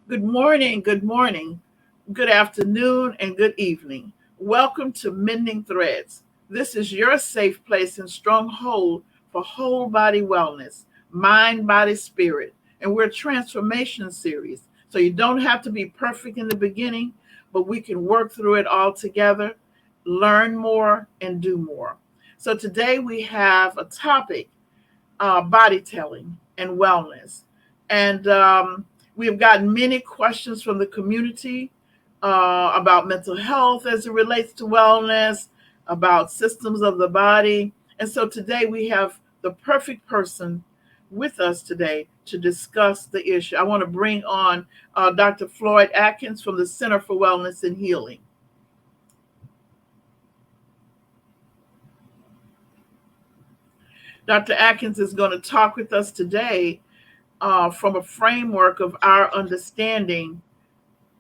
Good morning, good afternoon, and good evening. Welcome to Mending Threads. This is your safe place and stronghold for whole body wellness, mind, body, spirit. And we're a transformation series. So you don't have to be perfect in the beginning, but we can work through it all together, learn more, and do more. So today we have a topic, body telling and wellness. And we have gotten many questions from the community about mental health as it relates to wellness, about systems of the body. And so today we have the perfect person with us today to discuss the issue. I want to bring on Dr. Floyd Atkins from the Center for Wellness and Healing. Dr. Atkins is going to talk with us today from a framework of our understanding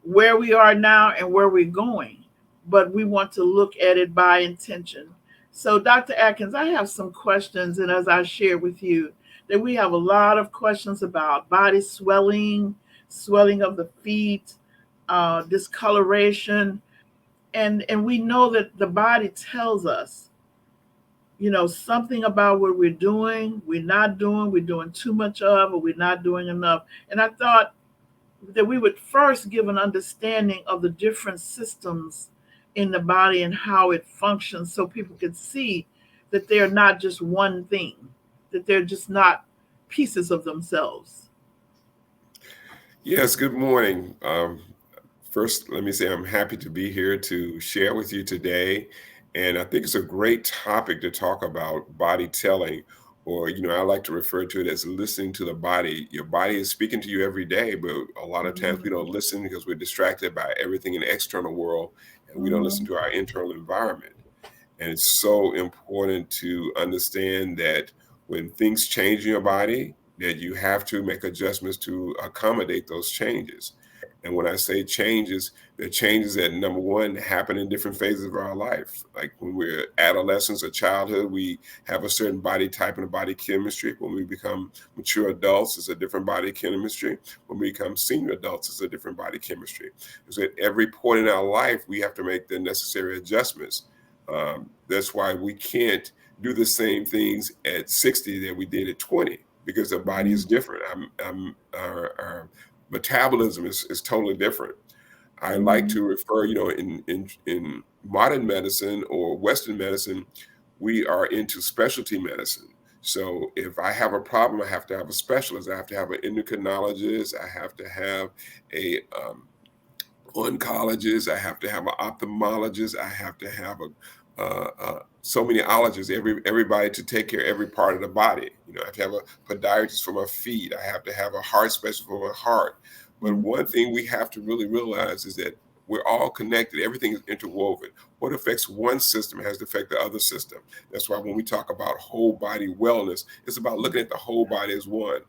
where we are now and where we're going, but we want to look at it by intention. So, Dr. Atkins, I have some questions, and as I share with you, that we have a lot of questions about body swelling, swelling of the feet, discoloration, and we know that the body tells us, something about what we're not doing, we're doing too much of, or we're not doing enough. And I thought that we would first give an understanding of the different systems in the body and how it functions so people can see that they're not just one thing, that they're just not pieces of themselves. Yes, good morning. First, let me say I'm happy to be here to share with you today. And I think it's a great topic to talk about body telling, or, I like to refer to it as listening to the body. Your body is speaking to you every day, but a lot of times we Mm-hmm. don't listen because we're distracted by everything in the external world and we don't listen Mm-hmm. to our internal environment. And it's so important to understand that when things change in your body, that you have to make adjustments to accommodate those changes. And when I say changes, the changes that number one happen in different phases of our life. Like when we're adolescents or childhood, we have a certain body type and a body chemistry. When we become mature adults, it's a different body chemistry. When we become senior adults, it's a different body chemistry. So at every point in our life, we have to make the necessary adjustments. That's why we can't do the same things at 60 that we did at 20 because the body is different. Our metabolism is totally different. I like Mm-hmm. to refer, in modern medicine or Western medicine, we are into specialty medicine. So if I have a problem, I have to have a specialist. I have to have an endocrinologist. I have to have a oncologist. I have to have an ophthalmologist. I have to have so many ologists, everybody to take care of every part of the body. I have to have a podiatrist for my feet. I have to have a heart specialist for my heart. But Mm-hmm. one thing we have to really realize is that we're all connected. Everything is interwoven. What affects one system has to affect the other system. That's why when we talk about whole body wellness, it's about looking at the whole body as one.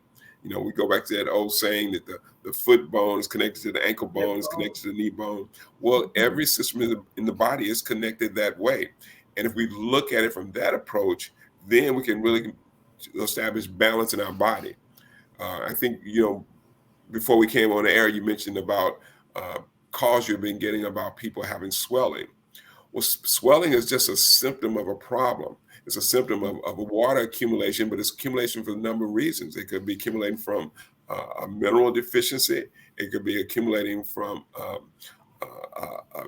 We go back to that old saying that the foot bone is connected to the ankle Hip bone, is bone. connected to the knee bone. Well, Mm-hmm. every system in the body is connected that way. And if we look at it from that approach, then we can really establish balance in our body. I think, before we came on the air, you mentioned about uh, calls you've been getting about people having swelling. Well, swelling is just a symptom of a problem. It's a symptom of a water accumulation, but it's accumulation for a number of reasons. It could be accumulating from a mineral deficiency. It could be accumulating from a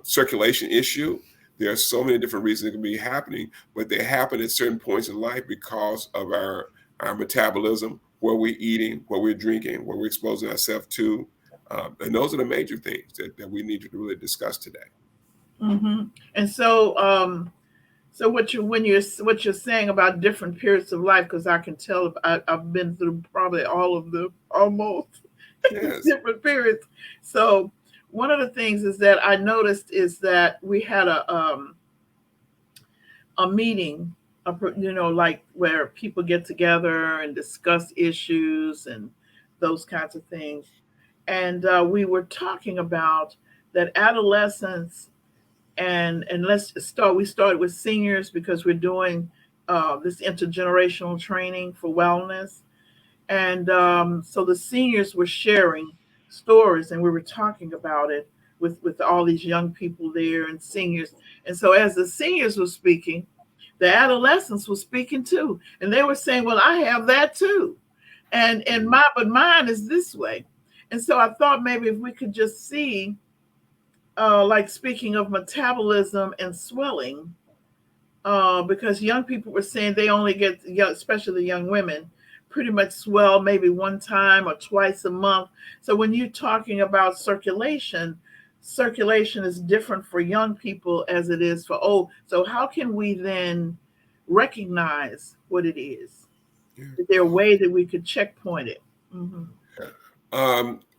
circulation issue. There are so many different reasons it can be happening, but they happen at certain points in life because of our metabolism, what we're eating, what we're drinking, what we're exposing ourselves to. And those are the major things that we need to really discuss today. Mm-hmm. And so what you're saying about different periods of life, because I can tell I've been through probably all of the almost Yes. different periods. So one of the things is that I noticed is that we had a meeting, like where people get together and discuss issues and those kinds of things. And we were talking about that adolescence and let's start. We started with seniors because we're doing this intergenerational training for wellness, and so the seniors were sharing. stories, and we were talking about it with all these young people there and seniors. And so as the seniors were speaking, the adolescents were speaking too, and they were saying, "Well, I have that too," and Mhm. my but mine is this way. And so I thought maybe if we could just see, like speaking of metabolism and swelling, because young people were saying they only get, especially the young women, pretty much swell maybe one time or twice a month. So when you're talking about circulation, circulation is different for young people as it is for old. So how can we then recognize what it is? Yeah. Is there a way that we could checkpoint it? Hmm.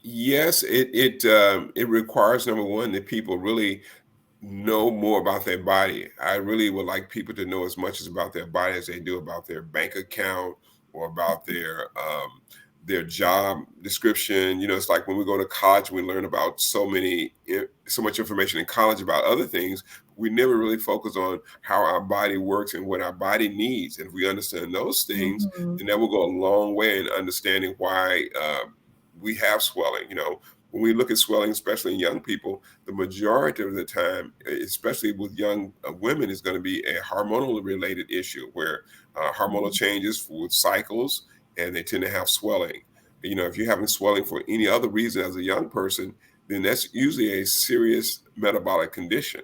Yes, it requires, number one, that people really know more about their body. I really would like people to know as much as about their body as they do about their bank account or about their job description. It's like when we go to college, we learn about so much information in college about other things. We never really focus on how our body works and what our body needs. And if we understand those things, Hmm. then that will go a long way in understanding why we have swelling. When we look at swelling, especially in young people, the majority of the time, especially with young women, is going to be a hormonal related issue where hormonal changes with cycles, and they tend to have swelling. If you're having swelling for any other reason as a young person, then that's usually a serious metabolic condition.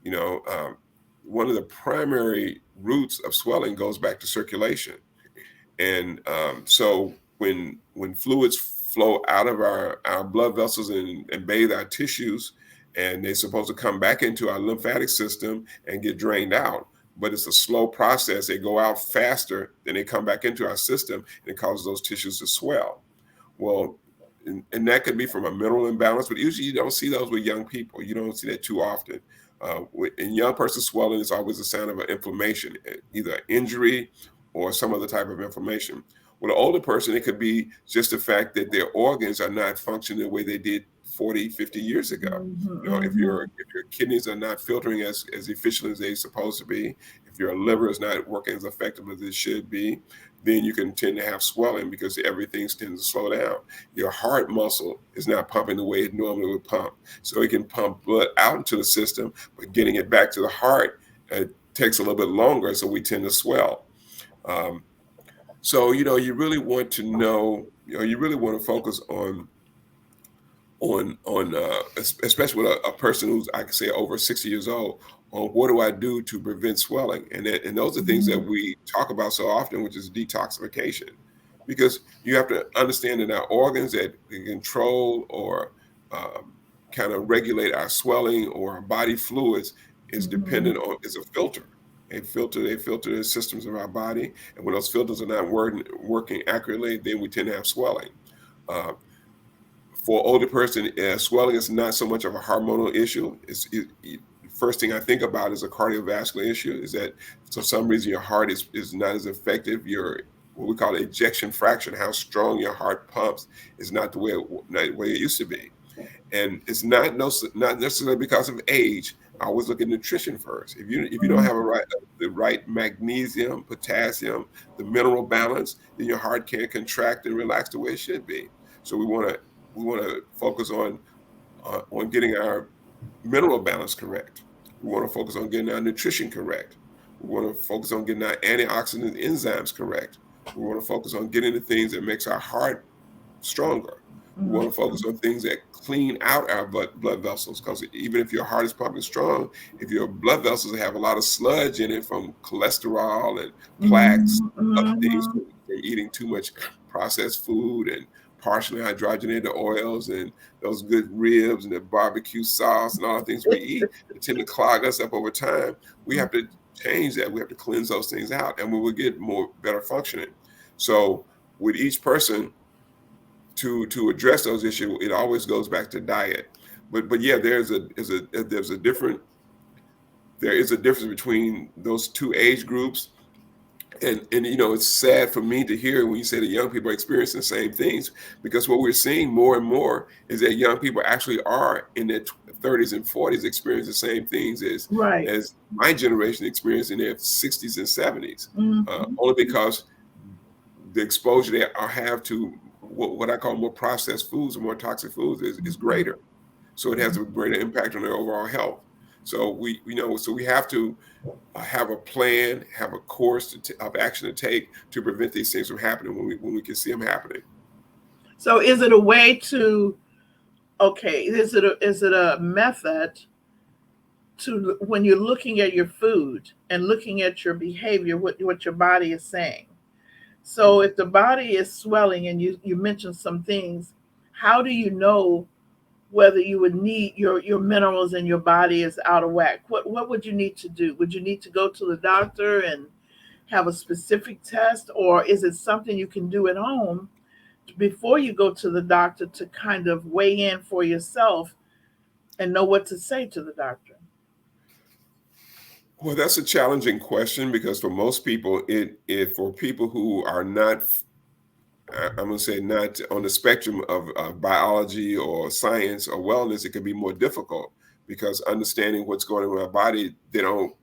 You know, one of the primary roots of swelling goes back to circulation. And so when fluids flow out of our blood vessels and bathe our tissues, and they're supposed to come back into our lymphatic system and get drained out. But it's a slow process. They go out faster than they come back into our system, and it causes those tissues to swell. Well, and that could be from a mineral imbalance, but usually you don't see those with young people. You don't see that too often. In young person swelling, it's always a sign of an inflammation, either injury or some other type of inflammation. With an older person, it could be just the fact that their organs are not functioning the way they did 40, 50 years ago. If Hmm. your kidneys are not filtering as efficiently as they're supposed to be, if your liver is not working as effective as it should be, then you can tend to have swelling because everything tends to slow down. Your heart muscle is not pumping the way it normally would pump. So it can pump blood out into the system, but getting it back to the heart takes a little bit longer, so we tend to swell. Um, so you really want to know, you really want to focus on especially with a person who's, I can say, over 60 years old, on what do I do to prevent swelling, and those are things that Hmm. we talk about so often, which is detoxification, because you have to understand that our organs that can control or um, kind of regulate our swelling or our body fluids Hmm. is a filter. They filter the systems of our body, and when those filters are not working accurately, then we tend to have swelling. Uh, for an older person, swelling is not so much of a hormonal issue. First thing I think about is a cardiovascular issue. Is that for some reason your heart is not as effective. Your what we call ejection fraction, how strong your heart pumps, is not the way it used to be. And it's not necessarily because of age. I always look at nutrition first. If you don't have the right magnesium, potassium, the mineral balance, then your heart can't contract and relax the way it should be. So we want to focus on getting our mineral balance correct. We want to focus on getting our nutrition correct. We want to focus on getting our antioxidant enzymes correct. We want to focus on getting the things that makes our heart stronger. We want to focus on things that clean out our blood vessels, because even if your heart is pumping strong, if your blood vessels have a lot of sludge in it from cholesterol and plaques, Hmm. other things Hmm. from eating too much processed food and partially hydrogenated oils and those good ribs and the barbecue sauce and all the things we eat that tend to clog us up over time, we have to change that. We have to cleanse those things out, and we will get better functioning. So with each person, to address those issues, it always goes back to diet. But yeah, there is a difference between those two age groups. And it's sad for me to hear when you say that young people are experiencing the same things, because what we're seeing more and more is that young people actually are in their 30s and 40s experiencing the same things Right. as my generation experienced in their 60s and 70s, Hmm. only because the exposure they have to what I call more processed foods and more toxic foods is greater. So it has a greater impact on their overall health. So we have to have a plan, have a course of action to take to prevent these things from happening when we can see them happening. So is it a way to, okay, is it a method to, when you're looking at your food and looking at your behavior, what your body is saying? So if the body is swelling, and you mentioned some things, how do you know whether you would need your minerals in your body is out of whack? What would you need to do? Would you need to go to the doctor and have a specific test, or is it something you can do at home before you go to the doctor to kind of weigh in for yourself and know what to say to the doctor? Well, that's a challenging question because for most people, it for people who are not, I'm going to say, not on the spectrum of biology or science or wellness, it can be more difficult because understanding what's going on in my body, they don't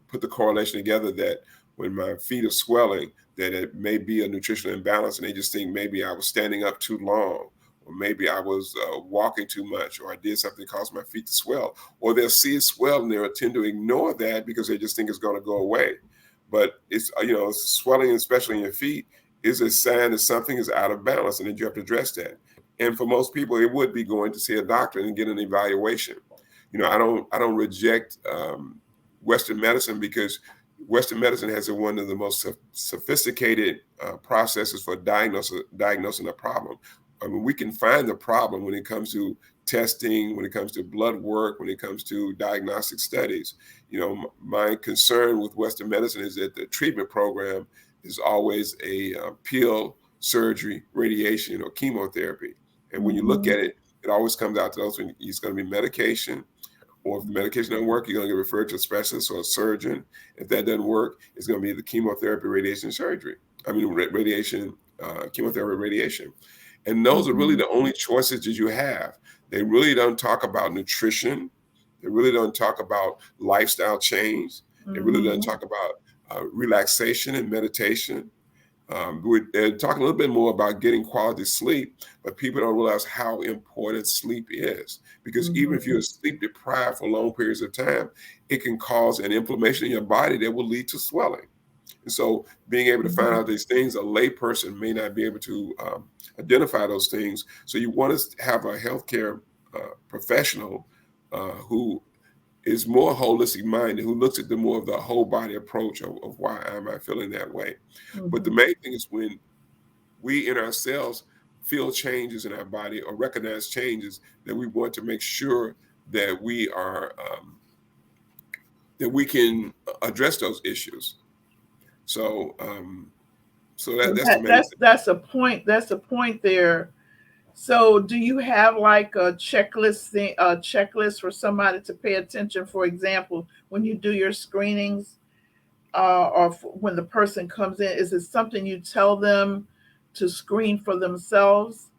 put the correlation together that when my feet are swelling, that it may be a nutritional imbalance, and they just think maybe I was standing up too long, or maybe I was walking too much, or I did something that caused my feet to swell, or they'll see it swell and they'll tend to ignore that because they just think it's going to go away. But it's swelling, especially in your feet, is a sign that something is out of balance, and then you have to address that. And for most people, it would be going to see a doctor and get an evaluation. I don't reject Western medicine because Western medicine has one of the most sophisticated processes for diagnosing a problem. I mean, we can find the problem when it comes to testing, when it comes to blood work, when it comes to diagnostic studies. My concern with Western medicine is that the treatment program is always a pill, surgery, radiation, or chemotherapy. And when you look Mm-hmm. at it, it always comes out to those when it's going to be medication, or if the medication doesn't work, you're going to get referred to a specialist or a surgeon. If that doesn't work, it's going to be the chemotherapy, radiation, surgery. I mean, radiation, chemotherapy, radiation. And those are really Mm-hmm. the only choices that you have. They really don't talk about nutrition. They really don't talk about lifestyle change. They really don't Mm-hmm. talk about relaxation and meditation. We're talking a little bit more about getting quality sleep, but people don't realize how important sleep is. Because even if Mm-hmm. you're sleep deprived for long periods of time, it can cause an inflammation in your body that will lead to swelling. And so, being able to find out these things, a layperson may not be able to identify those things. So, you want to have a healthcare professional who is more holistic minded, who looks at the more of the whole body approach of why am I feeling that way. But the Mm-hmm. main thing is when we in ourselves feel changes in our body or recognize changes, that we want to make sure that we are that we can address those issues. So So that's the that main that's thing. that's a point. That's a point there. So do you have like a checklist for somebody to pay attention? For example, when you do your screenings, when the person comes in, is it something you tell them to screen for themselves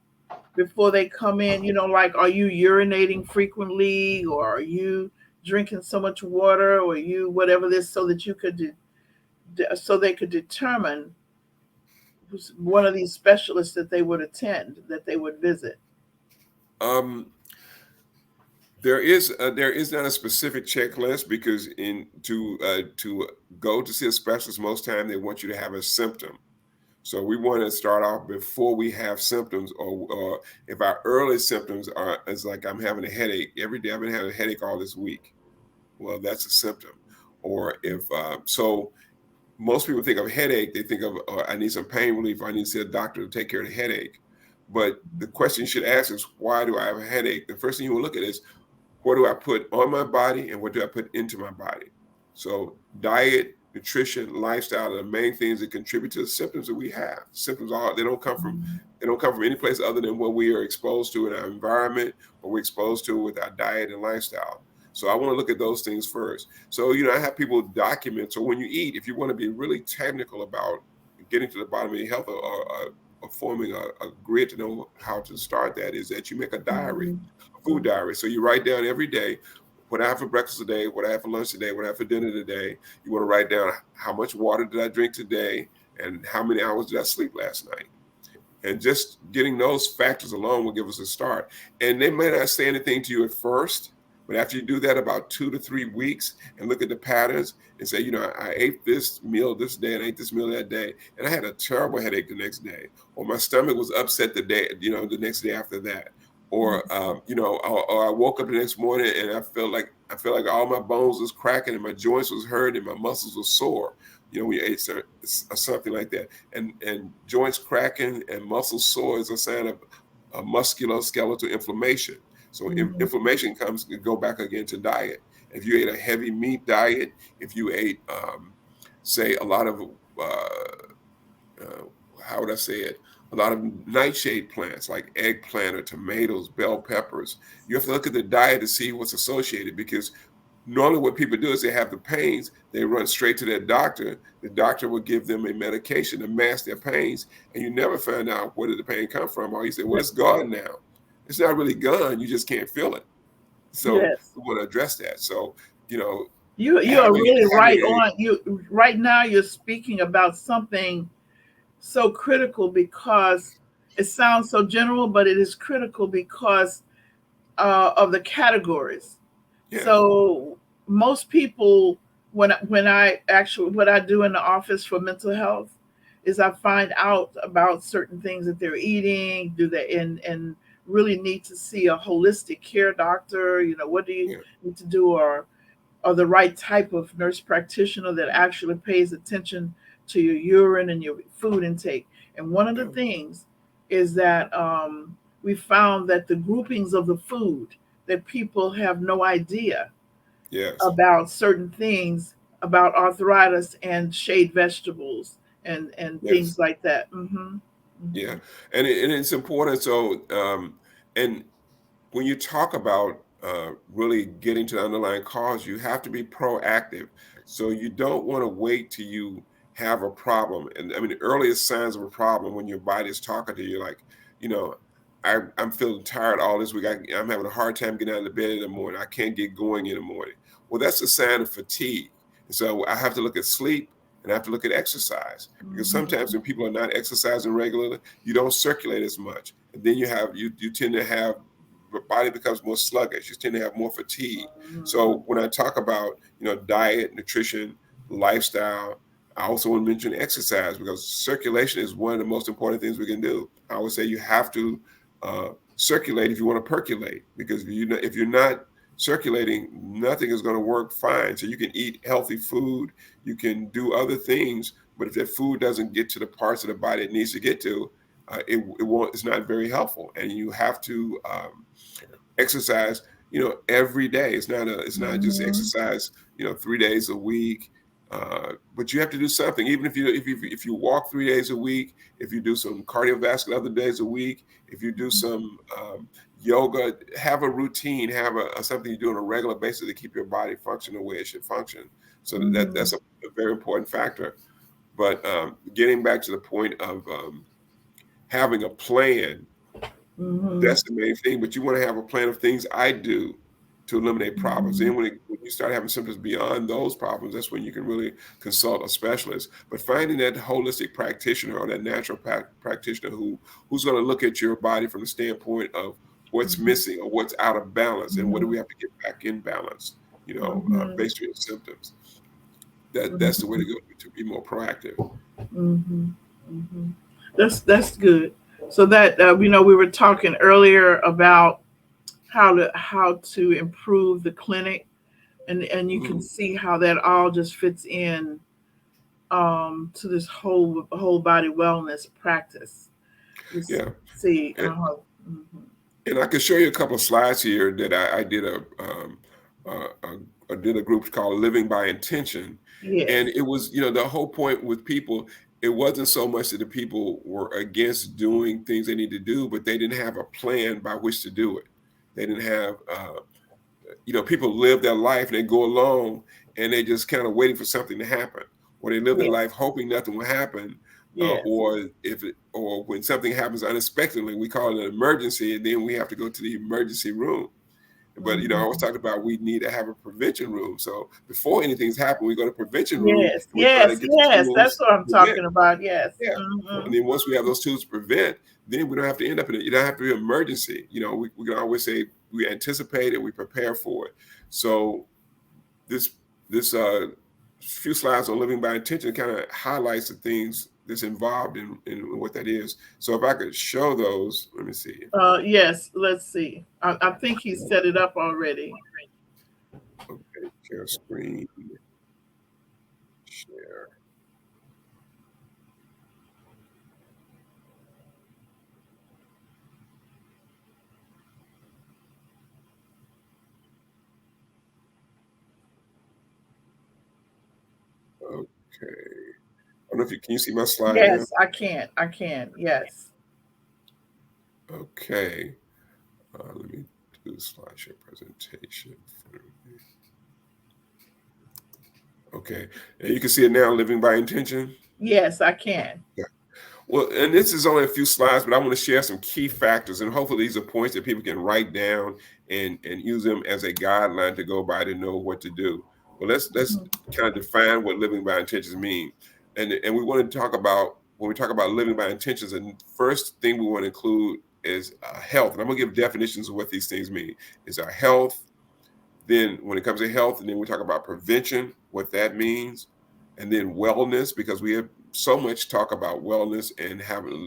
before they come in? Like, are you urinating frequently, or are you drinking so much water, or you whatever this, so that you could so they could determine one of these specialists that they would attend, that they would visit. Um, there is not a specific checklist because to go to see a specialist, most time they want you to have a symptom. So we want to start off before we have symptoms, or if our early symptoms are is like I'm having a headache every day. I've been having a headache all this week. Well, that's a symptom. Or if so, most people think of headache, they think of I need some pain relief, or I need to see a doctor to take care of the headache. But the question you should ask is, why do I have a headache? The first thing you will look at is, what do I put on my body and what do I put into my body? So diet, nutrition, lifestyle are the main things that contribute to the symptoms that we have. Symptoms are they don't come from any place other than what we are exposed to in our environment, or we're exposed to with our diet and lifestyle. So I want to look at those things first. So I have people document. So when you eat, if you want to be really technical about getting to the bottom of your health, or forming a grid to know how to start that, is that you make a diary, Mm-hmm. food diary. So you write down every day what I have for breakfast today, what I have for lunch today, what I have for dinner today. You want to write down how much water did I drink today and how many hours did I sleep last night. And just getting those factors alone will give us a start. And they may not say anything to you at first, but after you do that about 2 to 3 weeks and look at the patterns and say, I ate this meal this day and I ate this meal that day, and I had a terrible headache the next day, or my stomach was upset the next day after that, or or I woke up the next morning and I felt like all my bones was cracking and my joints was hurting and my muscles were sore. We ate something like that, and joints cracking and muscles sore is a sign of musculoskeletal inflammation. So inflammation comes to go back again to diet. If you ate a heavy meat diet, if you ate, say, a lot of how would I say it? A lot of nightshade plants like eggplant or tomatoes, bell peppers. You have to look at the diet to see what's associated, because normally what people do is they have the pains, they run straight to their doctor. The doctor will give them a medication to mask their pains, and you never find out where did the pain come from. Or you say, well, it's gone now. It's not really gone. You just can't feel it. So Yes. we want to address that. So, You are having really having right on. You right now you're speaking about something so critical, because it sounds so general, but it is critical because of the categories. yes, So most people, when I actually, what I do in the office for mental health is I find out about certain things that they're eating, do they, and really need to see a holistic care doctor. What do you yeah, need to do, or the right type of nurse practitioner that actually pays attention to your urine and your food intake. And one of the yeah, things is that we found that the groupings of the food, that people have no idea yes, about certain things, about arthritis and shade vegetables and yes, things like that. yeah, and it's important. So, and when you talk about really getting to the underlying cause, you have to be proactive. So you don't want to wait till you have a problem. And I mean, the earliest signs of a problem when your body is talking to you, like, you know, I'm feeling tired all this week. I'm having a hard time getting out of the bed in the morning. I can't get going in the morning. Well, that's a sign of fatigue. And so I have to look at sleep and I have to look at exercise, because sometimes when people are not exercising regularly, you don't circulate as much. And then you tend to have, the body becomes more sluggish. You tend to have more fatigue. So when I talk about, diet, nutrition, lifestyle, I also want to mention exercise, because circulation is one of the most important things we can do. I would say you have to circulate if you want to percolate, because if you're not circulating, nothing is going to work fine. So you can eat healthy food, you can do other things, but if that food doesn't get to the parts of the body it needs to get to, it won't. It's not very helpful. And you have to exercise, every day. It's not just exercise, 3 days a week. But you have to do something. Even if you walk 3 days a week, if you do some cardiovascular other days a week, if you do some yoga, have a routine, have something you do on a regular basis to keep your body functioning the way it should function. So that's a very important factor. But getting back to the point of having a plan, Hmm. that's the main thing. But you want to have a plan of things I do to eliminate problems. Hmm. Then when you start having symptoms beyond those problems, that's when you can really consult a specialist. But finding that holistic practitioner or that natural practitioner who's going to look at your body from the standpoint of what's missing or what's out of balance and what do we have to get back in balance, Hmm. based on your symptoms. That's the way to go, to be more proactive. Hmm. Hmm. That's good. So that we were talking earlier about how to improve the clinic, and you can Mhm. see how that all just fits in to this whole body wellness practice. You Yeah. see, And I can show you a couple of slides here that I did I did a group called Living by Intention, yes, and it was, the whole point with people. It wasn't so much that the people were against doing things they need to do, but they didn't have a plan by which to do it. They didn't have, people live their life and they go along and they just kind of waiting for something to happen, or they live their yes, life hoping nothing will happen, yes. or when something happens unexpectedly, we call it an emergency, and then we have to go to the emergency room. But I always Hmm. talked about we need to have a prevention room. So before anything's happened, we go to prevention room Yes, and we try to yes, get the yes. That's tools what I'm to prevent. talking about. Yes. Yeah. Hmm. And then once we have those tools to prevent, then we don't have to end up in it. You don't have to be an emergency. We can always say we anticipate it, we prepare for it. So this few slides on living by intention kind of highlights the things that's involved in what that is. So if I could show those, let me see. Yes, let's see. I think he set it up already. Okay, share screen, share. Okay. I don't know if you can you see my slide now? Yes, I can. I can. Yes. Okay. Let me do the slideshow presentation. Okay. And you can see it now, living by intention. Yes, I can. Yeah. Well, and this is only a few slides, but I want to share some key factors, and hopefully these are points that people can write down and use them as a guideline to go by to know what to do. Well, let's Mhm. kind of define what living by intentions mean, and we want to talk about when we talk about living by intentions. And first thing we want to include is health, and I'm going to give definitions of what these things mean. Is our health. Then, when it comes to health, and then we talk about prevention, what that means, and then wellness, because we have so much talk about wellness and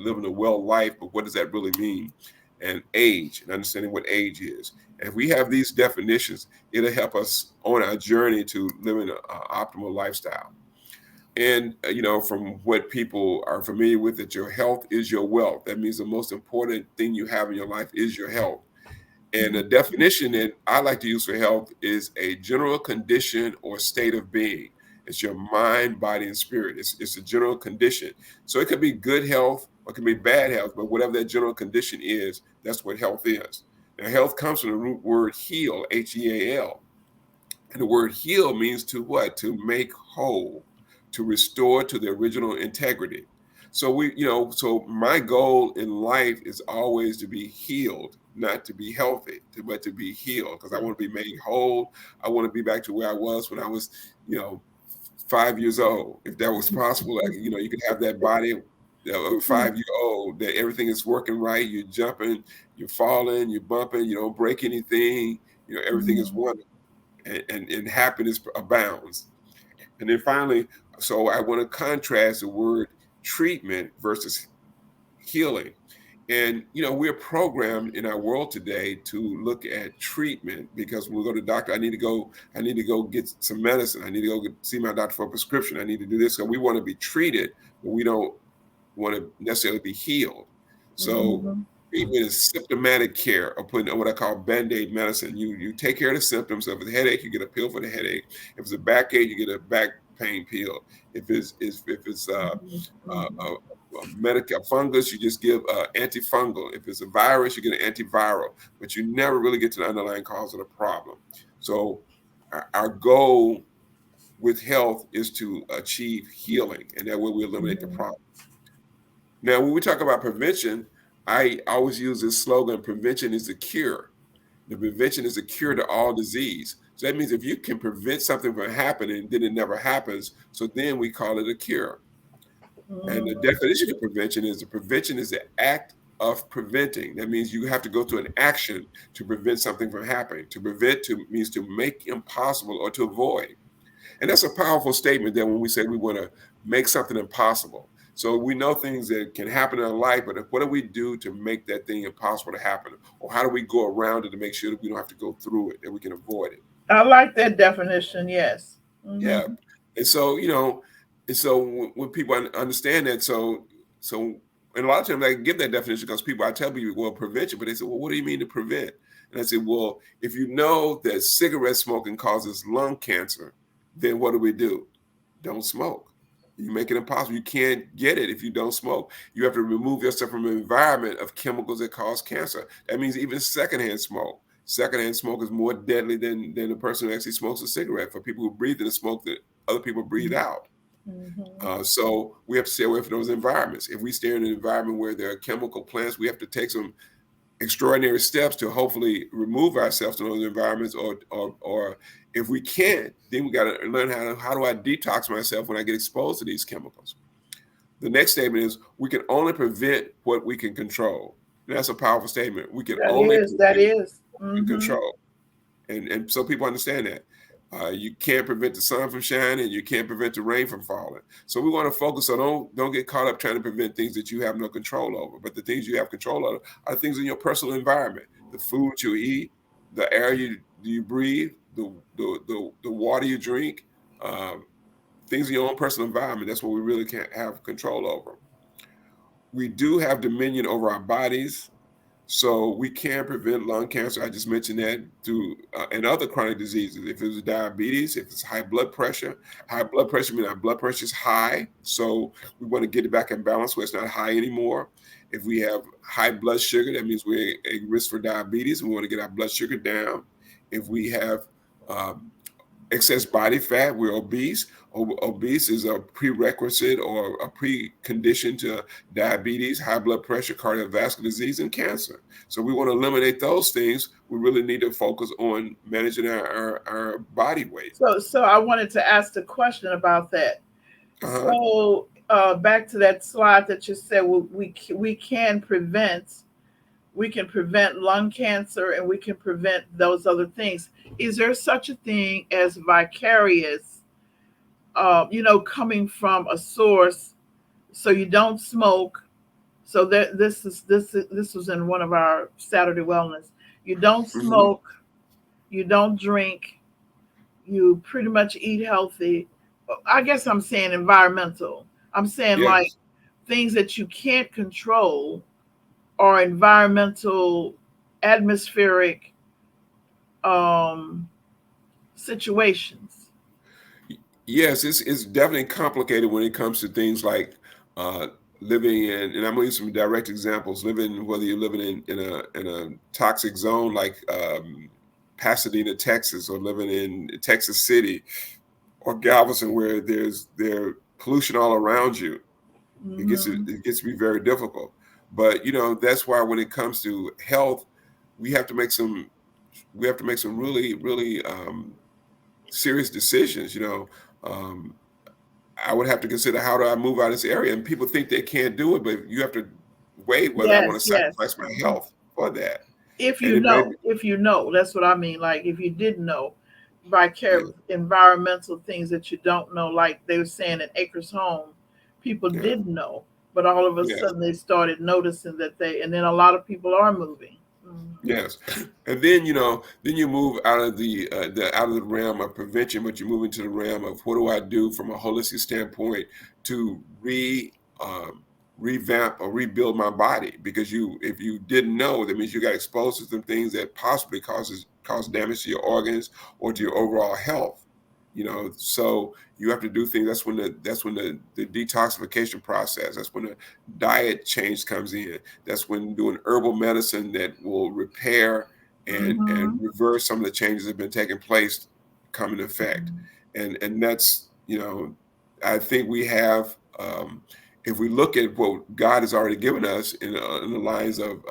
living a well life, but what does that really mean? And age, and understanding what age is. And if we have these definitions, it'll help us on our journey to living an optimal lifestyle. And from what people are familiar with, that your health is your wealth. That means the most important thing you have in your life is your health. And the definition that I like to use for health is a general condition or state of being. It's your mind, body, and spirit. It's a general condition. So it could be good health or it can be bad health, but whatever that general condition is, that's what health is. Now, health comes from the root word heal, Heal. And the word heal means to what? To make whole, to restore to the original integrity. So so my goal in life is always to be healed, not to be healthy, but to be healed, because I want to be made whole. I want to be back to where I was when I was, you know, 5 years old. If that was possible, like, you could have that body of a 5 year old, that everything is working right. You're jumping, you're falling, you're bumping, you don't break anything. Everything is Mhm. wonderful and happiness abounds. And then finally, so I want to contrast the word treatment versus healing. And we're programmed in our world today to look at treatment, because when we go to the doctor, I need to go get some medicine. I need to go see my doctor for a prescription. I need to do this. So we want to be treated, but we don't want to necessarily be healed. So Mhm. treatment is symptomatic care, of putting on what I call band-aid medicine. You take care of the symptoms. So if it's a headache, you get a pill for the headache. If it's a backache, you get a back pain pill. If it's a medical fungus, you just give antifungal. If it's a virus, you get an antiviral. But you never really get to the underlying cause of the problem. So our goal with health is to achieve healing, and that way we eliminate the Mhm. problem. Now, when we talk about prevention, I always use this slogan: prevention is the cure. The prevention is a cure to all disease. So that means if you can prevent something from happening, then it never happens. So then we call it a cure. And the Mhm. definition of prevention is: the prevention is the act of preventing. That means you have to go to an action to prevent something from happening. Means to make impossible or to avoid. And that's a powerful statement that when we say we want to make something impossible. So we know things that can happen in our life, but what do we do to make that thing impossible to happen? Or how do we go around it to make sure that we don't have to go through it, that we can avoid it? I like that definition. Yes. Yeah. Mhm. And so, when people understand that, so, and a lot of times I give that definition because I tell people, well, prevention, but they say, well, what do you mean to prevent? And I say, well, if you know that cigarette smoking causes lung cancer, then what do? Don't smoke. You make it impossible. You can't get it if you don't smoke. You have to remove yourself from an environment of chemicals that cause cancer. That means even secondhand smoke. Secondhand smoke is more deadly than the person who actually smokes a cigarette, for people who breathe in the smoke that other people breathe out. Mhm. So we have to stay away from those environments. If we stay in an environment where there are chemical plants, we have to take some extraordinary steps to hopefully remove ourselves from those environments, or if we can't, then we got to learn how do I detox myself when I get exposed to these chemicals. The next statement is, we can only prevent what we can control. And that's a powerful statement. We can That only is, that prevent is. what we can Mm-hmm. control. And so people understand that. You can't prevent the sun from shining. You can't prevent the rain from falling. So we want to focus on, don't get caught up trying to prevent things that you have no control over. But the things you have control over are things in your personal environment: the food you eat, the air you breathe, the water you drink, um, things in your own personal environment. That's what we really can't have control over. We do have dominion over our bodies, so we can prevent lung cancer. I just mentioned that through and other chronic diseases. If it's diabetes, if it's high blood pressure means our blood pressure is high. So we want to get it back in balance where it's not high anymore. If we have high blood sugar, that means we're at risk for diabetes. We want to get our blood sugar down. If we have um, excess body fat, we're obese. Obese is a prerequisite or a precondition to diabetes, high blood pressure, cardiovascular disease, and cancer. So we want to eliminate those things. We really need to focus on managing our body weight. So I wanted to ask the question about that. Uh-huh. So back to that slide that you said, well, we can prevent, we can prevent lung cancer and we can prevent those other things. Is there such a thing as vicarious, coming from a source? So you don't smoke. So that this was in one of our Saturday wellness. You don't Hmm. smoke, you don't drink, you pretty much eat healthy. I guess I'm saying environmental. I'm saying like Yes. things that you can't control or environmental, atmospheric um, situations. Yes, it's definitely complicated when it comes to things like uh, living in, and I'm going to use some direct examples. Living, whether you're living in a toxic zone like Pasadena, Texas, or living in Texas City or Galveston, where there's pollution all around you. Hmm. It gets to be very difficult. But that's why when it comes to health, we have to make some really really serious decisions. Um, I would have to consider, how do I move out of this area? And people think they can't do it, but you have to weigh whether I want Yes, to yes. sacrifice my health for that. And it may be, If you know, that's what I mean. Like if you didn't know, yeah, vicarious environmental things that you don't know, like they were saying in Acres Home, people yeah, didn't know, but all of a yes, sudden they started noticing that and then a lot of people are moving. Mhm. yes. And then then you move out of the realm of prevention, but you move into the realm of, what do I do from a holistic standpoint to um, revamp or rebuild my body? Because if you didn't know, that means you got exposed to some things that possibly cause damage to your organs or to your overall health. So you have to do things. That's when the detoxification process. That's when the diet change comes in. That's when doing herbal medicine that will repair and Mhm. reverse some of the changes that have been taking place come into effect. And that's, I think we have, if we look at what God has already given us in the lines of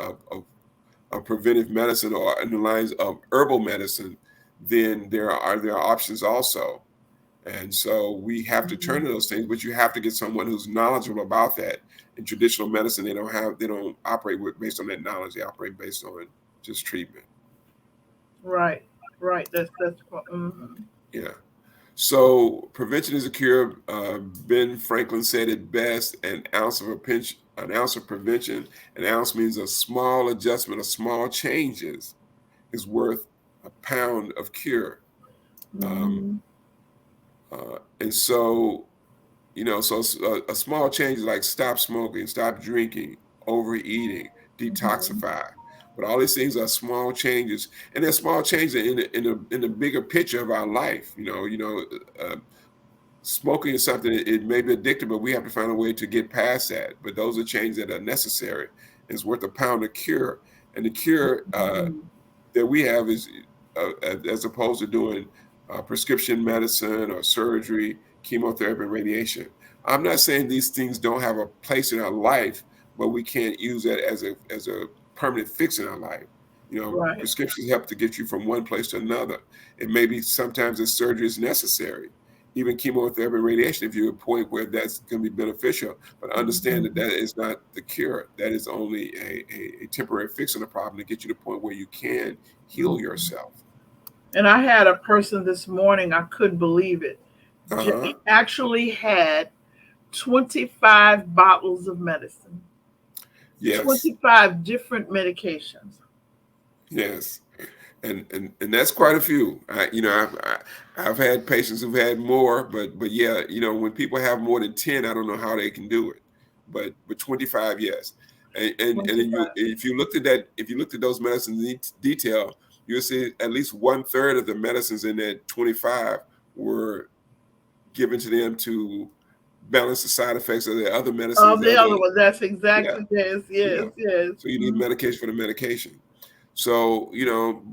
preventive medicine, or in the lines of herbal medicine, then there are options also. And so we have to turn Mhm. to those things, but you have to get someone who's knowledgeable about that. In traditional medicine, they don't operate based on that knowledge. They operate based on just treatment. Right, right. That's. Mhm. Yeah. So prevention is a cure. Ben Franklin said it best: an ounce of prevention, an ounce means a small adjustment, a small changes is worth a pound of cure. Um, Mhm. and so so a small change is like stop smoking, stop drinking, overeating, Mhm. detoxify. But all these things are small changes, and they're small changes in the bigger picture of our life. Smoking is something that, it may be addictive, but we have to find a way to get past that. But those are changes that are necessary. It's worth a pound of cure, and the cure Mhm. that we have is, as opposed to doing prescription medicine or surgery, chemotherapy, and radiation. I'm not saying these things don't have a place in our life, but we can't use that as a permanent fix in our life. Right. Prescriptions help to get you from one place to another. It may be sometimes the surgery is necessary. even chemotherapy and radiation if you're at a point where that's going to be beneficial. But understand that Mhm. that is not the cure. That is only a temporary fix on the problem to get you to the point where you can heal Mhm. yourself. And I had a person this morning, I couldn't believe it. Uh-huh. He actually had 25 bottles of medicine, Yes. 25 different medications. Yes. And that's quite a few. I've had patients who've had more, but yeah, when people have more than 10, I don't know how they can do it. But 25, yes. And then you 25. if you looked at that, if you looked at those medicines in detail, you'll see at least one third of the medicines in that 25 were given to them to balance the side effects of the other Oh, medicines, the other. other one. That's Yeah, exactly, yes, yes, yeah. yes. So you need Mhm. medication for the medication. So,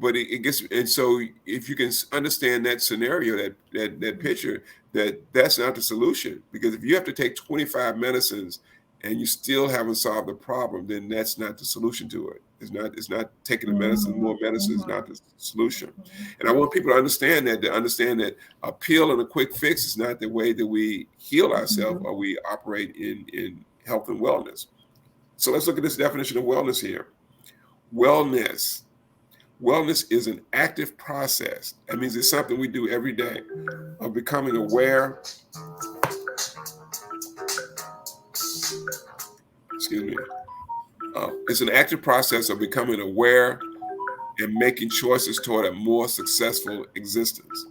but it gets, and so if you can understand that scenario, that picture, that's not the solution. Because if you have to take 25 medicines and you still haven't solved the problem, then that's not the solution to it. It's not taking the medicine, more Mhm. medicine is not Mhm. the solution. And I Mhm. want people to understand that a pill and a quick fix is not the way that we heal ourselves Mhm. or we operate in health and wellness. So let's look at this definition of wellness here. Wellness. Wellness is an active process. That means it's something we do every day of becoming aware. Excuse me. It's an active process of becoming aware and making choices toward a more successful existence.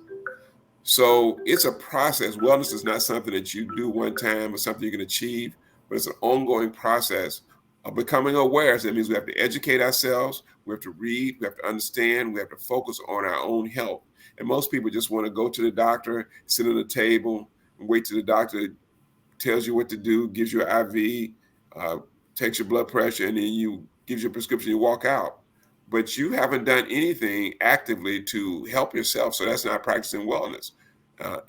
So it's a process. Wellness is not something that you do one time or something you can achieve, but it's an ongoing process of becoming aware. So that means we have to educate ourselves, we have to read, we have to understand, we have to focus on our own health. And most people just want to go to the doctor, sit at a table, and wait till the doctor tells you what to do, gives you an IV, uh, takes your blood pressure, and then you gives you a prescription. You walk out, but you haven't done anything actively to help yourself. So that's not practicing wellness.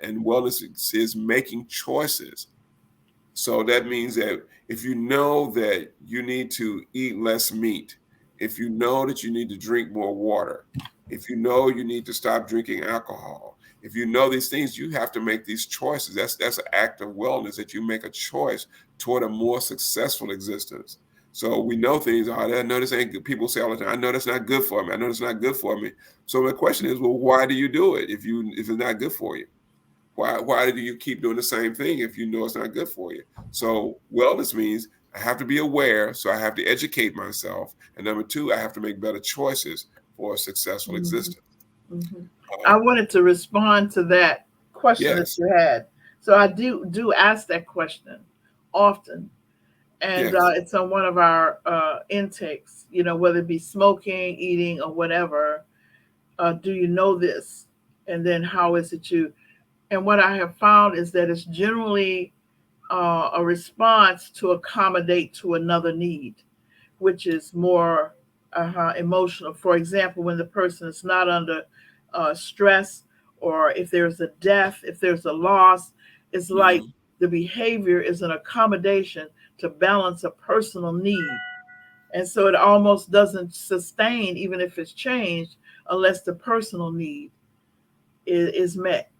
And wellness is making choices. So that means that if you know that you need to eat less meat, if you know that you need to drink more water, if you know you need to stop drinking alcohol, if you know these things, you have to make these choices. That's an act of wellness that you make a choice toward a more successful existence. So we know things. Oh, I know this ain't good. People say all the time, I know that's not good for me. I know that's not good for me. So the question is, well, why do you do it if it's not good for you? Why do you keep doing the same thing if you know it's not good for you? So wellness means I have to be aware, so I have to educate myself, and number two, I have to make better choices for a successful Mhm. existence. Mhm. I Uh, wanted to respond to that question that yes, you had. So I do ask that question often, and yes, it's on one of our intakes. Whether it be smoking, eating, or whatever. Do you know this? And then how is it you? And what I have found is that it's generally a response to accommodate to another need, which is more emotional. For example, when the person is not under stress, or if there's a death, if there's a loss, it's like hmm, the behavior is an accommodation to balance a personal need. And so it almost doesn't sustain, even if it's changed, unless the personal need is met,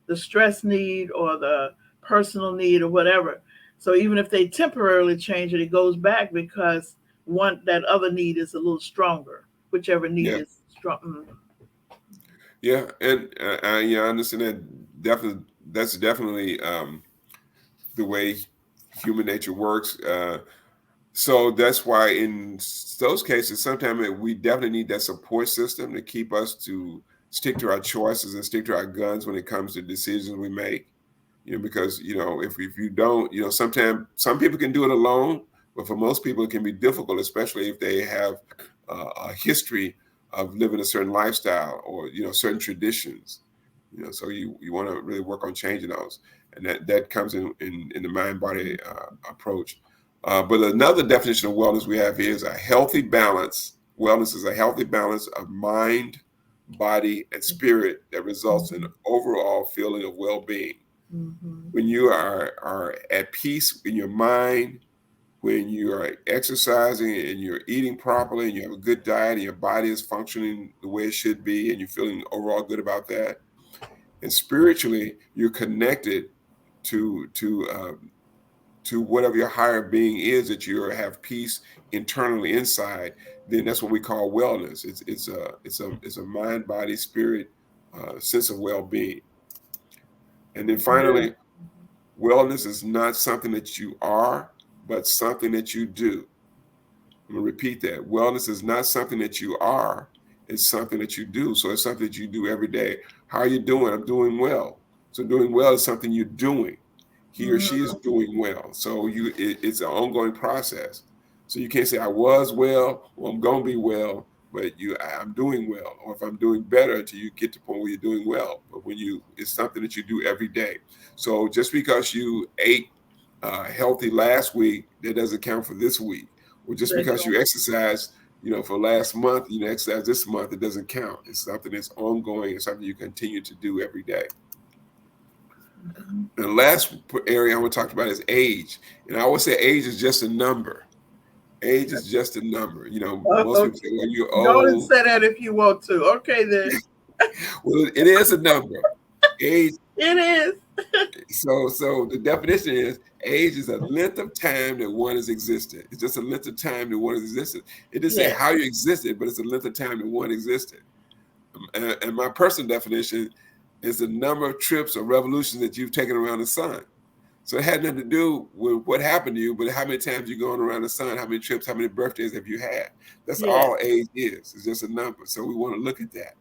the stress need or the personal need or whatever. So even if they temporarily change it, it goes back because one that other need is a little stronger, whichever need yeah, is strong. Mm. yeah, and yeah, I understand that. Definitely, that's definitely the way human nature works. So that's why in those cases, sometimes we definitely need that support system to keep us to stick to our choices and stick to our guns when it comes to decisions we make. Because if you don't, sometimes some people can do it alone, but for most people it can be difficult, especially if they have a history of living a certain lifestyle or certain traditions. So you want to really work on changing those, and that comes in the mind body approach. But another definition of wellness we have here is a healthy balance. Wellness is a healthy balance of mind, body, and spirit that results in Mhm. overall feeling of well-being. Mhm. When you are at peace in your mind, when you are exercising and you're eating properly and you have a good diet and your body is functioning the way it should be and you're feeling overall good about that, And spiritually, you're connected to to um, to whatever your higher being is, that you have peace internally inside. Then that's what we call wellness. It's a mind, body, spirit sense of well-being. And then Yeah. finally, wellness is not something that you are, but something that you do. I'm gonna repeat that. Wellness is not something that you are, it's something that you do. So it's something that you do every day. How are you doing? I'm doing well. So doing well is something you're doing. He or she is Mhm. doing well. So it's an ongoing process. So you can't say I was well, or I'm gonna be well, but I'm doing well, or if I'm doing better until you get to the point where you're doing well. But when you it's something that you do every day. So just because you ate healthy last week, that doesn't count for this week. Or just That's because right. you exercise, for last month, exercise this month, it doesn't count. It's something that's ongoing. It's something you continue to do every day. Mhm. And the last area I want to talk about is age. And I always say age is just a number. Age is just a number. Most people Okay. say, well, you're Go and old. say that if you want to. Okay, then. Well, it is a number. Age. It is. So the definition is age is a length of time that one has existed. It's just a length of time that one has existed. It didn't say Yes. how you existed, but it's a length of time that one existed. And my personal definition is the number of trips or revolutions that you've taken around the sun. So it had nothing to do with what happened to you, but how many times you're going around the sun, how many trips, how many birthdays have you had? That's Yes. all age is. It's just a number. So we want to look at that.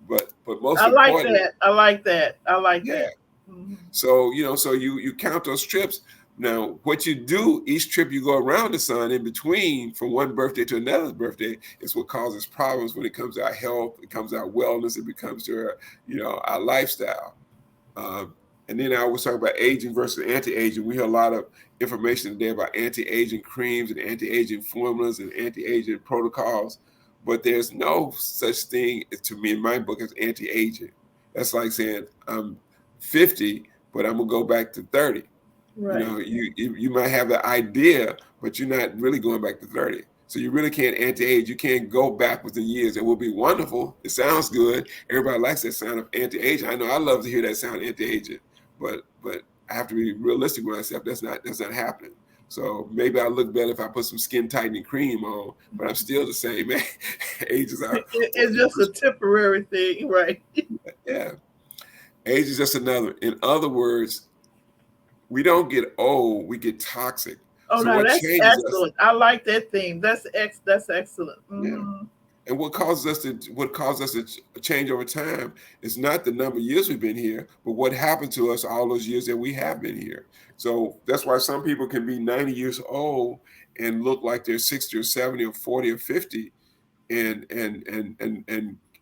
But most I like importantly, that. I like that. I like yeah. that. Hmm. So you count those trips. Now, what you do each trip you go around the sun in between from one birthday to another birthday is what causes problems when it comes to our health, it comes to our wellness, it becomes to our lifestyle. Um, and then I always talk about aging versus anti-aging. We hear a lot of information today about anti-aging creams and anti-aging formulas and anti-aging protocols, but there's no such thing to me in my book as anti-aging. That's like saying I'm 50, but I'm gonna go back to 30. Right. You might have the idea, but you're not really going back to 30. So you really can't anti-age. You can't go backwards in years. It will be wonderful. It sounds good. Everybody likes that sound of anti-aging. I know I love to hear that sound anti-aging, but I have to be realistic with myself. That's not happening. So maybe I look better if I put some skin tightening cream on, but I'm still the same age as I was It's the just a first. temporary thing, right? Yeah, age is just another. In other words, we don't get old, we get toxic. Oh So no, what that's changes us? excellent. I like that theme. That's excellent. Yeah. Hmm. And what causes us to change over time is not the number of years we've been here, but what happened to us all those years that we have been here. So that's why some people can be 90 years old and look like they're 60 or 70 or 40 or 50 and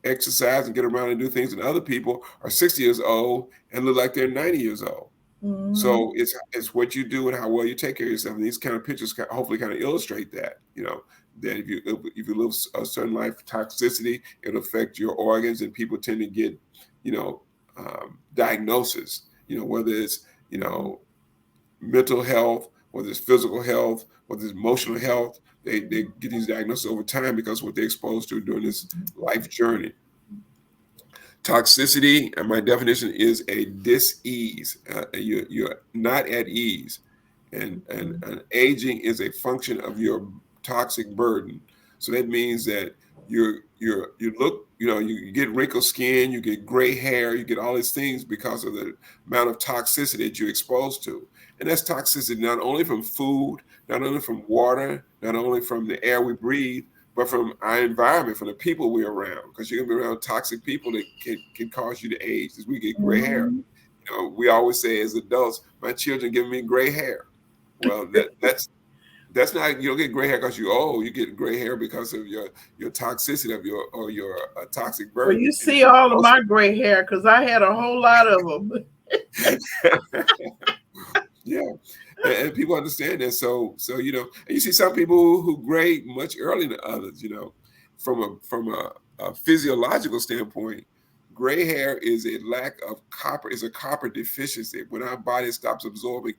exercise and get around and do things, and other people are 60 years old and look like they're 90 years old. Hmm. So it's what you do and how well you take care of yourself. And these kind of pictures hopefully kind of illustrate that. That if you live a certain life, toxicity, it'll affect your organs, and people tend to get you know diagnosis. Whether it's mental health, whether it's physical health, whether it's emotional health. They get these diagnoses over time because of what they're exposed to during this life journey. Toxicity, and my definition is a dis-ease. You're not at ease, and aging is a function of your toxic burden. So that means that you look, you get wrinkled skin, you get gray hair, you get all these things because of the amount of toxicity that you're exposed to. And that's toxicity not only from food, not only from water, not only from the air we breathe, but from our environment, from the people we're around, because you're gonna be around toxic people that can cause you to age as we get gray hair. Hmm. We always say as adults, my children give me gray hair. Well, that's not, you don't get gray hair because you're old. You get gray hair because of your toxicity of your toxic Well, burden. you And see all of my gray hair because I had a whole lot of them. yeah, and people understand that. So and you see some people who grade much earlier than others. From a physiological standpoint, gray hair is a lack of copper. Is a copper deficiency. When our body stops absorbing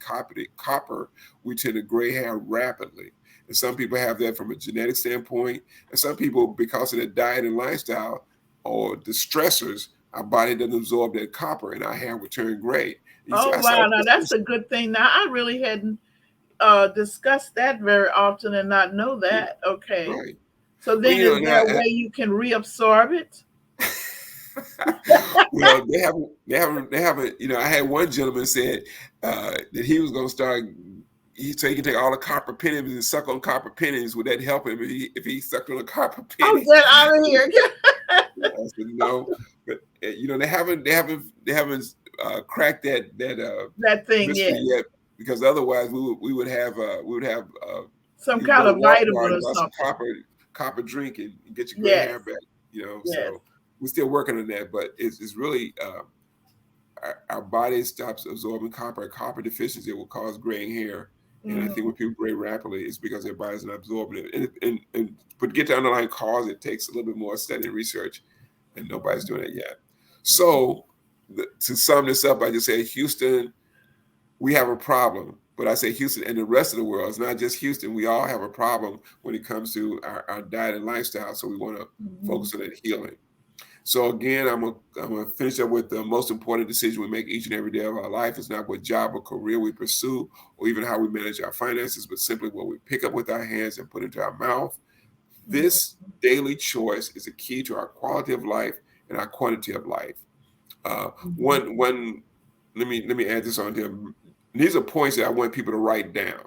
copper, we tend to gray hair rapidly. And some people have that from a genetic standpoint, and some people, because of their diet and lifestyle or the stressors, our body doesn't absorb that copper, and our hair will turn gray. And you say, Oh I saw wow, now that's this. a good thing. Now I really hadn't discussed that very often and not know that. Okay. Right. So Well, then is there a and way you can reabsorb it? well, they haven't. I had one gentleman said that he was going to start. So he can take all the copper pennies and suck on copper pennies. Would that help him if he sucked on a copper Oh, penny? get out of here. I said no, but they haven't cracked that That thing, mystery yes. yet, because otherwise we would have Some you can go kind to of vitamin Walmart or and buy some something. copper drink and get your gray Yes. hair back. Yes. So we're still working on that, but it's really our body stops absorbing copper. A copper deficiency will cause graying hair. And I think Mm-hmm. when people gray rapidly, it's because their body's not absorbing it. But to get the underlying cause, it takes a little bit more study and research, and nobody's doing it yet. So to sum this up, I just say, Houston, we have a problem. But I say Houston and the rest of the world. It's not just Houston. We all have a problem when it comes to our diet and lifestyle. So we want to Mm-hmm. focus on that healing. So again, I'm gonna finish up with the most important decision we make each and every day of our life is not what job or career we pursue, or even how we manage our finances, but simply what we pick up with our hands and put into our mouth. This daily choice is a key to our quality of life and our quantity of life. Mm-hmm. One, let me add this on here. These are points that I want people to write down.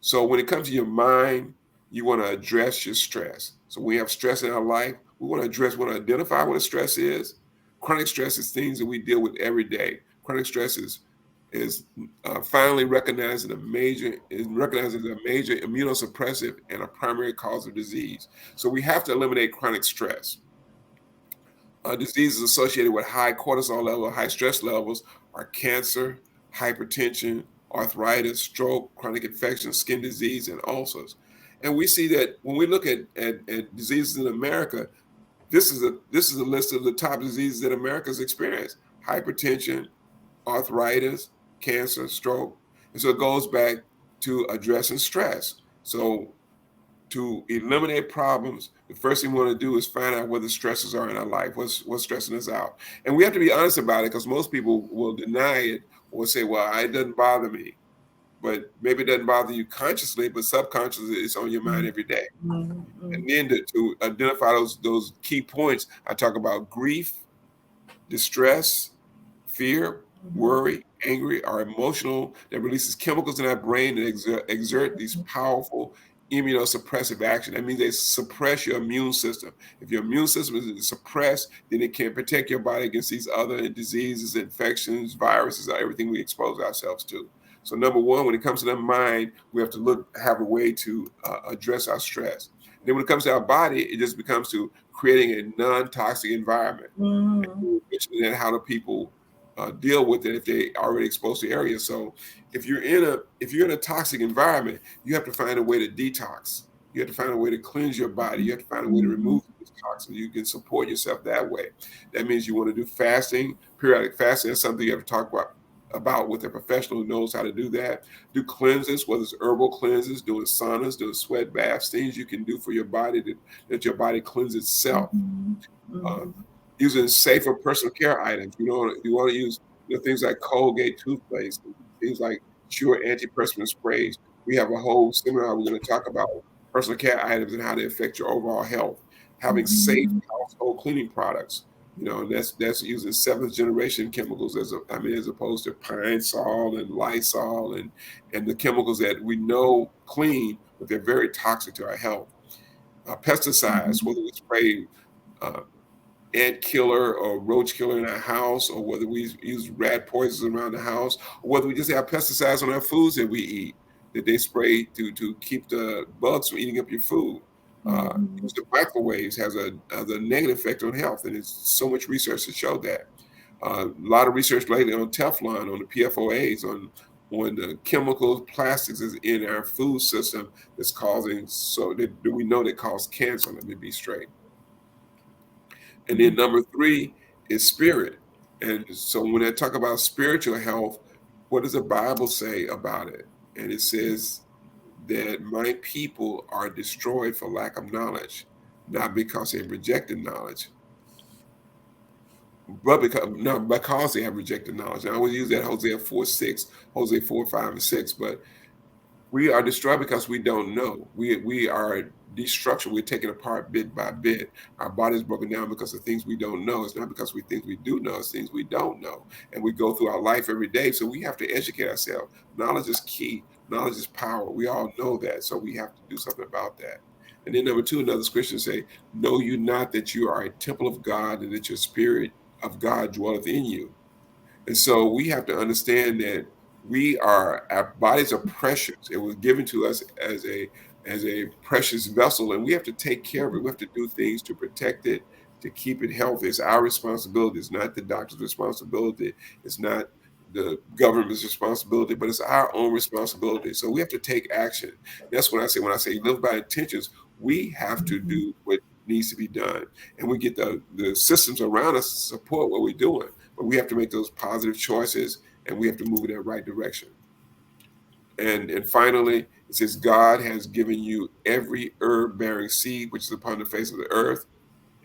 So when it comes to your mind, you want to address your stress. So when we have stress in our life, we want to identify what a stress is. Chronic stress is things that we deal with every day. Chronic stress is finally recognized as a major immunosuppressive and a primary cause of disease. So we have to eliminate chronic stress. Diseases associated with high cortisol level, high stress levels are cancer, hypertension, arthritis, stroke, chronic infections, skin disease, and ulcers. And we see that when we look at diseases in America, this is a list of the top diseases that America's experienced: hypertension, arthritis, cancer, stroke. And so it goes back to addressing stress. So to eliminate problems, the first thing we want to do is find out what the stresses are in our life, what's stressing us out. And we have to be honest about it, because most people will deny it or say, well, it doesn't bother me. But maybe it doesn't bother you consciously, but subconsciously it's on your mind every day. Mm-hmm. And then to identify those key points, I talk about grief, distress, fear, Mm-hmm. worry, angry are emotional that releases chemicals in our brain that exert these powerful immunosuppressive action. That means they suppress your immune system. If your immune system is suppressed, then it can't protect your body against these other diseases, infections, viruses, everything we expose ourselves to. So number one, when it comes to the mind, we have to have a way to address our stress. And then when it comes to our body, it just becomes to creating a non-toxic environment. Mm-hmm. Mentioning that, how do people deal with it if they already exposed to areas? So if you're in a toxic environment, you have to find a way to detox. You have to find a way to cleanse your body. You have to find a way to Mm-hmm. remove these toxins. You can support yourself that way. That means you want to do fasting. Periodic fasting is something you have to talk about with a professional who knows how to do that. Do cleanses, whether it's herbal cleanses, doing saunas, doing sweat baths, things you can do for your body to let your body cleanse itself. Mm-hmm. uh, Mm-hmm. Using safer personal care items. You want to use things like Colgate toothpaste, things like Sure antiperspirant sprays. We have a whole seminar we're going to talk about personal care items and how they affect your overall health. Having safe Mm-hmm. household cleaning products. And that's using seventh generation chemicals as opposed to Pine Sol and Lysol and the chemicals that we know clean, but they're very toxic to our health. Pesticides, Mm-hmm. whether we spray uh, ant killer or roach killer in our house, or whether we use rat poisons around the house, or whether we just have pesticides on our foods that we eat that they spray to keep the bugs from eating up your food. Mm-hmm. Use the microwaves has a negative effect on health, and there's so much research to show that. A lot of research lately on Teflon, on the PFOAs, on the chemicals, plastics is in our food system that's causing, so that we know that cause cancer. Let me be straight. And then number three is spirit. And so when I talk about spiritual health, what does the Bible say about it? And it says that my people are destroyed for lack of knowledge, not because they rejected knowledge. but because they have rejected knowledge. And I always use that Hosea 4:6, Hosea 4:5 and 6. But we are destroyed because we don't know. We are destruction. We're taken apart bit by bit. Our body is broken down because of things we don't know. It's not because we think we do know. It's things we don't know, and we go through our life every day. So we have to educate ourselves. Knowledge is key. Knowledge is power. We all know that. So we have to do something about that. And then number two, another scripture say, "Know you not that you are a temple of God, and that your spirit of God dwelleth in you." And so we have to understand that our bodies are precious. It was given to us as a precious vessel, and we have to take care of it. We have to do things to protect it, to keep it healthy. It's our responsibility. It's not the doctor's responsibility. It's not the government's responsibility, but it's our own responsibility. So we have to take action. That's when I say live by intentions, we have to Mhm. do what needs to be done. And we get the systems around us to support what we're doing. But we have to make those positive choices, and we have to move in that right direction. And finally, it says, God has given you every herb bearing seed which is upon the face of the earth,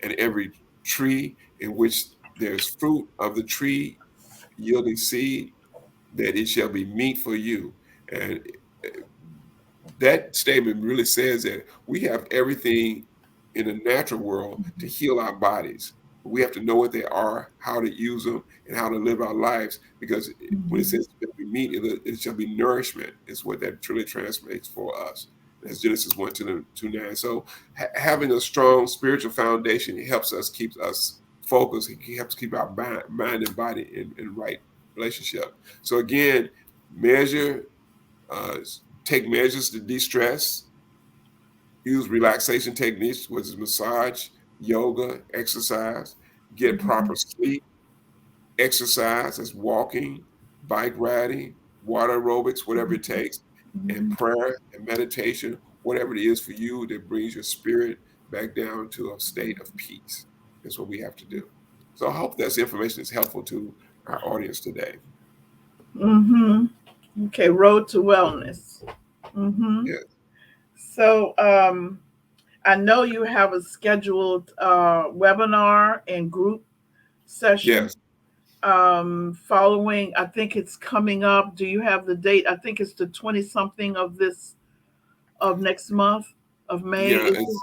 and every tree in which there's fruit of the tree yielding seed, that it shall be meat for you. And that statement really says that we have everything in the natural world to heal our bodies. We have to know what they are, how to use them, and how to live our lives. Because when it Mhm. says it shall be meat, it shall be nourishment. Is what that truly translates for us. That's Genesis 1:2-9. So having a strong spiritual foundation, it helps us, keeps us focused. It helps keep our mind and body in right relationship. So again, measure uh, take measures to de-stress, use relaxation techniques, which is massage, yoga, exercise, get proper Mhm. sleep, exercise, that's walking, bike riding, water aerobics, whatever it Mhm. takes, and Mhm. prayer and meditation, whatever it is for you that brings your spirit back down to a state of peace. That's what we have to do. So I hope this information is helpful to our audience today. Mhm. Okay, road to wellness. Mhm. Yes, So, I know you have a scheduled webinar and group session yes, following. I think it's coming up. Do you have the date? I think it's the 20 something of this of next month of May. yeah. Is it?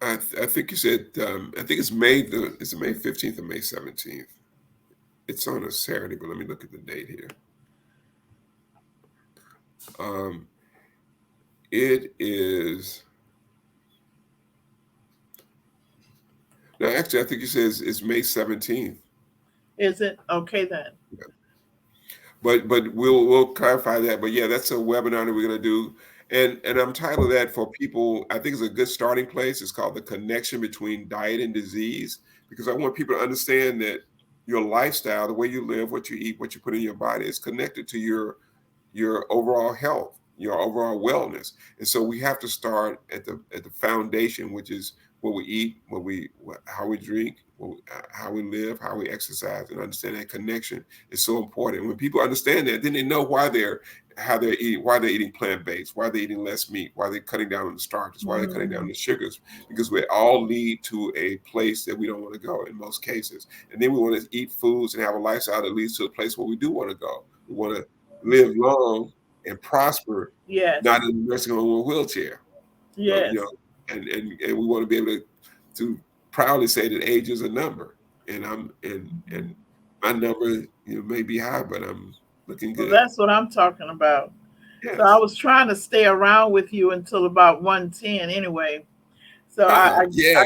I think you said I think it's May it's May 15th or May 17th. It's on a Saturday, but let me look at the date here. Um, it is no, actually I think you said it's May 17th. Is it? Okay then. But we'll clarify that. But yeah, that's a webinar that we're gonna do. And I'm titled that for people. I think it's a good starting place. It's called The Connection Between Diet and Disease, because I want people to understand that your lifestyle, the way you live, what you eat, what you put in your body is connected to your overall health, your overall wellness. And so we have to start at the foundation, which is what we eat, how we drink, how we live, how we exercise, and understand that connection is so important. When people understand that, then they know how they're eating, why they're eating plant based, why they're eating less meat, why they're cutting down on the starches, why they're cutting down on Mhm. the sugars, because we all lead to a place that we don't want to go in most cases. And then we want to eat foods and have a lifestyle that leads to a place where we do want to go. We want to live long and prosper, Yes. not in a nursing home or a wheelchair. But Yes. and we want to be able to proudly say that age is a number, and and my number may be high, but I'm looking Well, good. that's what I'm talking about. So I Yes. was trying to stay around with you until about 110 anyway. So Yeah,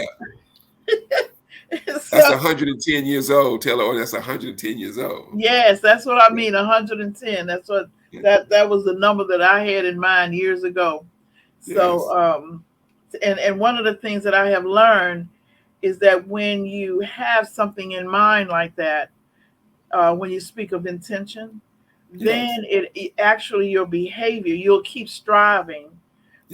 that's so 110 years old. Tell her, oh, that's 110 years old. yes, that's what I mean. 110. That's what Yeah. that was the number that I had in mind years ago. So Yes. and one of the things that I have learned is that when you have something in mind like that, when you speak of intention, then Yes. it actually your behavior, you'll keep striving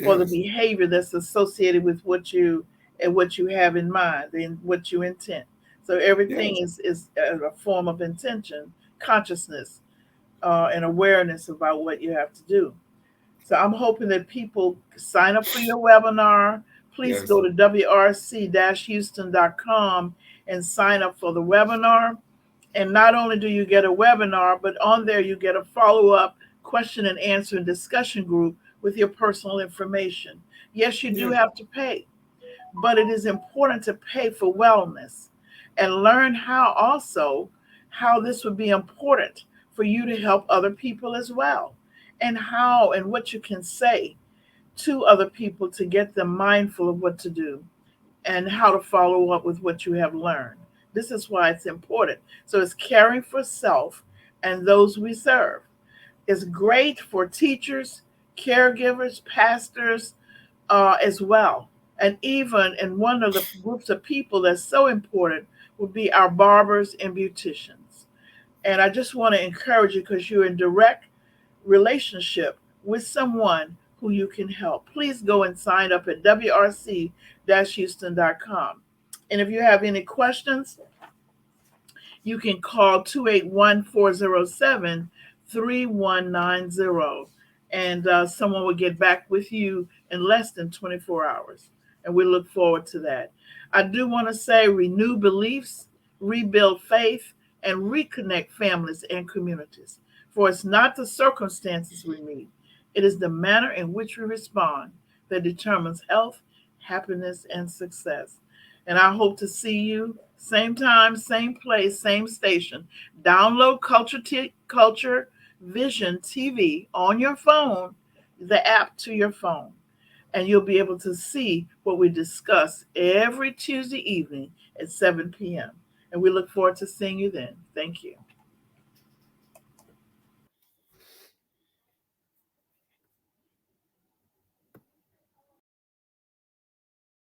for the Yes. behavior that's associated with what you and what you have in mind and what you intend. So everything Yes. is a form of intention, consciousness, and awareness about what you have to do. So I'm hoping that people sign up for your webinar, Please Yes. go to wrc-houston.com and sign up for the webinar. And not only do you get a webinar, but on there you get a follow-up question and answer and discussion group with your personal information. Yes, you do Yeah. have to pay, but it is important to pay for wellness and learn how also how this would be important for you to help other people as well, and how and what you can say to other people to get them mindful of what to do and how to follow up with what you have learned. This is why it's important. So it's caring for self and those we serve. It's great for teachers, caregivers, pastors, as well. And even in one of the groups of people that's so important would be our barbers and beauticians. And I just want to encourage you because you're in direct relationship with someone who you can help. Please go and sign up at wrc-houston.com. And if you have any questions, you can call 281-407-3190, and someone will get back with you in less than 24 hours. And we look forward to that. I do want to say renew beliefs, rebuild faith, and reconnect families and communities. For it's not the circumstances we meet, it is the manner in which we respond that determines health, happiness, and success. And I hope to see you same time, same place, same station. Download Culture Vision TV on your phone, the app to your phone, and you'll be able to see what we discuss every Tuesday evening at 7 p.m. And we look forward to seeing you then. Thank you.